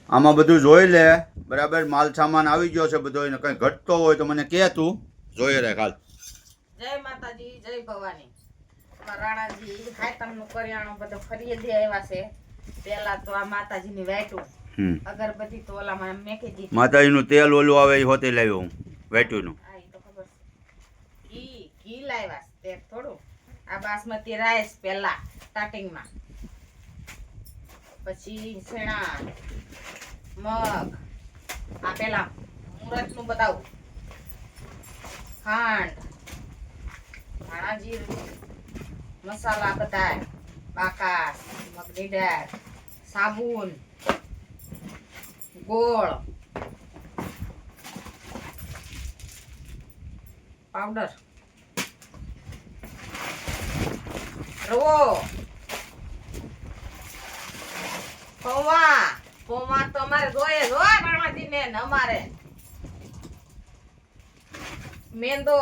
આમાં બધું જોઈ લે બરાબર. માલ સામાન આવી ગયો છે બધો. એને કંઈ ઘટતો હોય તો મને કહે, તું જોઈ રે હાલ. જય માતાજી, જય ભવાની. રાણાજી હાયતમનું કરિયાણું બધું ખરીદી આવ્યા છે. પેલા તો આ માતાજીની વાટું અગરબત્તી તો ઓલામાં મેકી દીધી. માતાજીનું તેલ ઓલું આવે એ હોતે લાવ્યો હું વાટ્યુંનું. હા ઈ તો ખબર છે. ઘી લાવ્યા છે તે થોડું. આ બાસમતી રાઈસ પેલા સ્ટાર્ટિંગમાં, પછી ચણા, મગ, આ પેલા મુરતનું બતાવું, ખાંડ, ધાણા જીરું, મસાલા બધા, બાકાસ, મગની દાળ, સાબુન, ગોળ પાવડર, રવો, પૌવા તો અમારે જોઈએ જો રાણાજી ને અમારે મેંદો,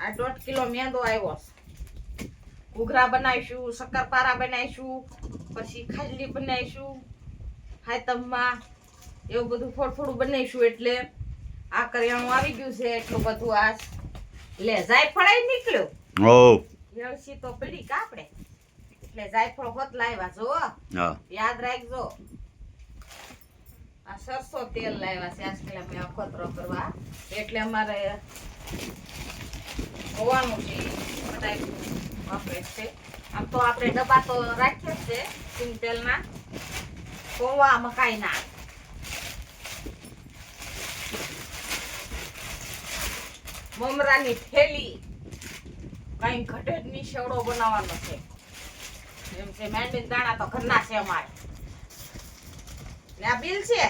આ 1.5 કિલો મેંદો આવ્યો. ઘૂઘરા બનાવીશું, શક્કરપારા બનાવીશું, પછી ખાજલી બનાવીશું હાયતમમાં, એવું બધું થોડું થોડું બનાવીશું. એટલે આ કરિયાણું આવી ગયું છે એટલું બધું. આ લે જાયફળ નીકળ્યું. યળસી તો પડી કાપડે એટલે જાયફળ હોત લાવ્યા જો. યાદ રાખજો. આ સરસો તેલ લાવ્યા છે આજકાલ અમે અખતરો કરવા. એટલે અમારે હોવાનું છે બધા વાપરે છે. આમ તો આપણે ડબ્બા તો રાખીએ જ છે સિંગ તેલના, પૌવા મકાઈના. મમરાની થેલી, કઈ ઘટે જ નહીં, શેવડો બનાવવાનો છે. એમ છે માંડીને દાણા તો ઘરના છે અમારે. ને આ બિલ છે.